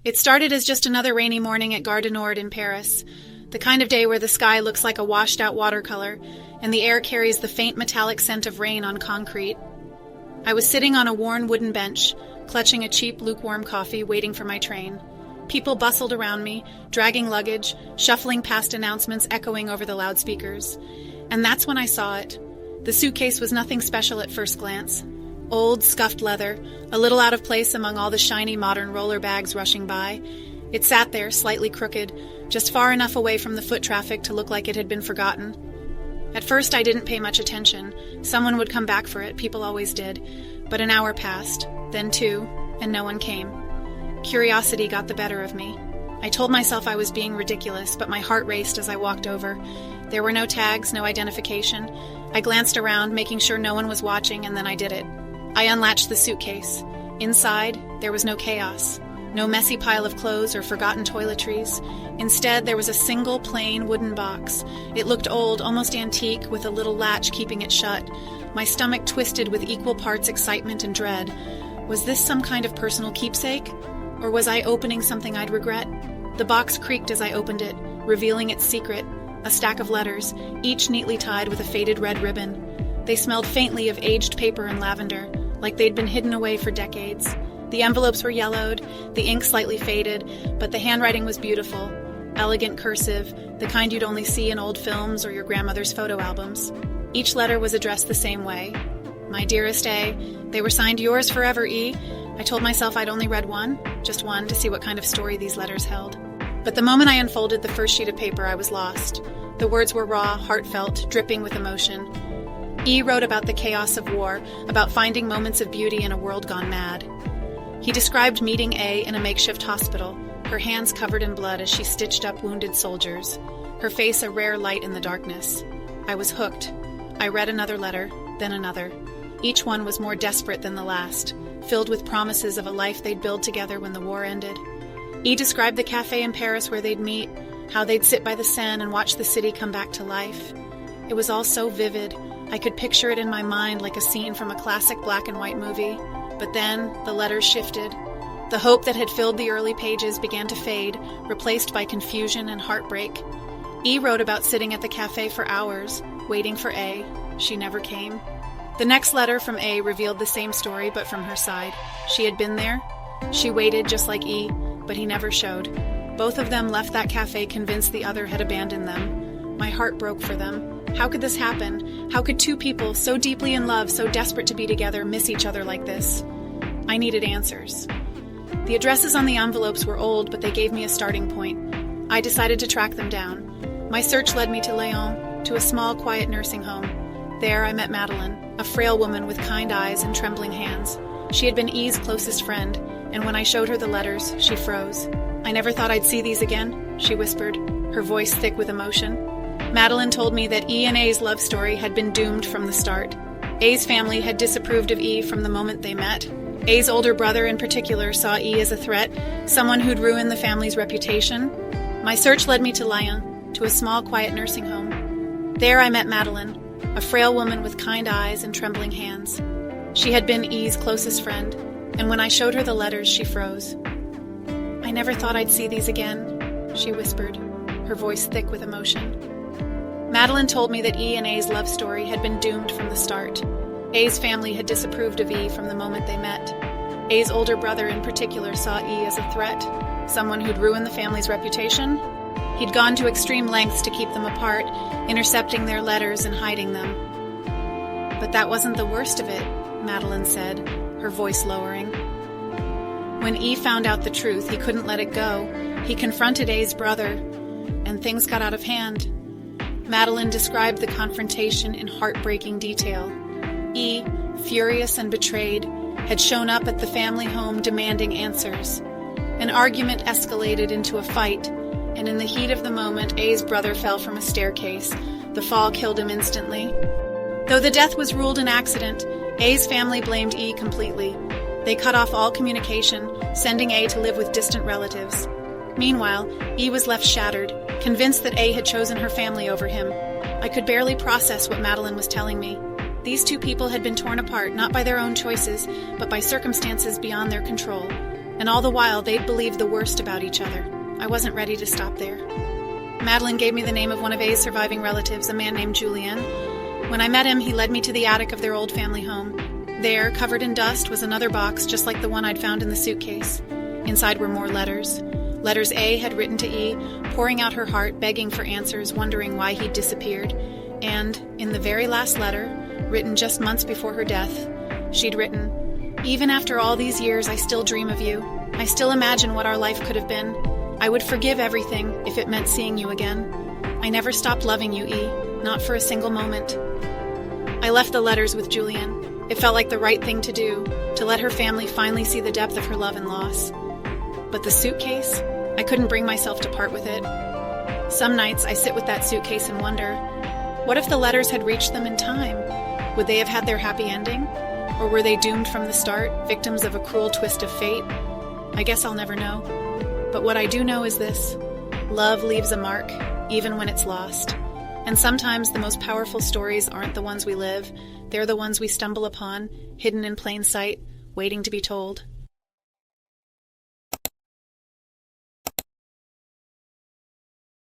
It started as just another rainy morning at Gare du Nord in Paris, the kind of day where the sky looks like a washed-out watercolor and the air carries the faint metallic scent of rain on concrete. I was sitting on a worn wooden bench, clutching a cheap, lukewarm coffee, waiting for my train. People bustled around me, dragging luggage, shuffling past announcements echoing over the loudspeakers. And that's when I saw it. The suitcase was nothing special at first glance. Old, scuffed leather, a little out of place among all the shiny modern roller bags rushing by. It sat there, slightly crooked, just far enough away from the foot traffic to look like it had been forgotten. At first I didn't pay much attention. Someone would come back for it, people always did. But an hour passed, then two, and no one came. Curiosity got the better of me. I told myself I was being ridiculous, but my heart raced as I walked over. There were no tags, no identification. I glanced around, making sure no one was watching, and then I did it. I unlatched the suitcase. Inside, there was no chaos. No messy pile of clothes or forgotten toiletries. Instead, there was a single plain wooden box. It looked old, almost antique, with a little latch keeping it shut. My stomach twisted with equal parts excitement and dread. Was this some kind of personal keepsake? Or was I opening something I'd regret? The box creaked as I opened it, revealing its secret, a stack of letters, each neatly tied with a faded red ribbon. They smelled faintly of aged paper and lavender, like they'd been hidden away for decades. The envelopes were yellowed, the ink slightly faded, but the handwriting was beautiful. Elegant cursive, the kind you'd only see in old films or your grandmother's photo albums. Each letter was addressed the same way. My dearest A, they were signed yours forever, E. I told myself I'd only read one, just one, to see what kind of story these letters held. But the moment I unfolded the first sheet of paper, I was lost. The words were raw, heartfelt, dripping with emotion. E wrote about the chaos of war, about finding moments of beauty in a world gone mad. He described meeting A in a makeshift hospital, her hands covered in blood as she stitched up wounded soldiers, her face a rare light in the darkness. I was hooked. I read another letter, then another. Each one was more desperate than the last, filled with promises of a life they'd build together when the war ended. E described the cafe in Paris where they'd meet, how they'd sit by the Seine and watch the city come back to life. It was all so vivid. I could picture it in my mind like a scene from a classic black and white movie. But then the letters shifted. The hope that had filled the early pages began to fade, replaced by confusion and heartbreak. E wrote about sitting at the cafe for hours, waiting for A. She never came. The next letter from A revealed the same story, but from her side. She had been there. She waited just like E, but he never showed. Both of them left that cafe convinced the other had abandoned them. My heart broke for them. How could this happen? How could two people, so deeply in love, so desperate to be together, miss each other like this? I needed answers. The addresses on the envelopes were old, but they gave me a starting point. I decided to track them down. My search led me to Lyon, to a small, quiet nursing home. There I met Madeleine, a frail woman with kind eyes and trembling hands. She had been E's closest friend, and when I showed her the letters, she froze. I never thought I'd see these again, she whispered, her voice thick with emotion. Madeleine told me that E and A's love story had been doomed from the start. A's family had disapproved of E from the moment they met. A's older brother in particular saw E as a threat, someone who'd ruin the family's reputation. My search led me to Lyon, to a small, quiet nursing home. There I met Madeleine, a frail woman with kind eyes and trembling hands. She had been E's closest friend, and when I showed her the letters, she froze. I never thought I'd see these again, she whispered, her voice thick with emotion. Madeleine told me that E and A's love story had been doomed from the start. A's family had disapproved of E from the moment they met. A's older brother in particular saw E as a threat, someone who'd ruined the family's reputation. He'd gone to extreme lengths to keep them apart, intercepting their letters and hiding them. But that wasn't the worst of it, Madeleine said, her voice lowering. When E found out the truth, he couldn't let it go. He confronted A's brother, and things got out of hand. Madeleine described the confrontation in heartbreaking detail. E, furious and betrayed, had shown up at the family home demanding answers. An argument escalated into a fight, and in the heat of the moment, A's brother fell from a staircase. The fall killed him instantly. Though the death was ruled an accident, A's family blamed E completely. They cut off all communication, sending A to live with distant relatives. Meanwhile, E was left shattered, convinced that A had chosen her family over him. I could barely process what Madeleine was telling me. These two people had been torn apart not by their own choices, but by circumstances beyond their control. and all the while they'd believed the worst about each other. I wasn't ready to stop there. Madeline gave me the name of one of A's surviving relatives, a man named Julian. When I met him, he led me to the attic of their old family home. There, covered in dust, was another box just like the one I'd found in the suitcase. Inside were more letters. Letters A had written to E, pouring out her heart, begging for answers, wondering why he'd disappeared. And, in the very last letter, written just months before her death, she'd written, "Even after all these years, I still dream of you. I still imagine what our life could have been. I would forgive everything if it meant seeing you again. I never stopped loving you, E, not for a single moment." I left the letters with Julian. It felt like the right thing to do, to let her family finally see the depth of her love and loss. But the suitcase? I couldn't bring myself to part with it. Some nights I sit with that suitcase and wonder, what if the letters had reached them in time? Would they have had their happy ending? Or were they doomed from the start, victims of a cruel twist of fate? I guess I'll never know. But what I do know is this: love leaves a mark, even when it's lost. And sometimes the most powerful stories aren't the ones we live, they're the ones we stumble upon, hidden in plain sight, waiting to be told.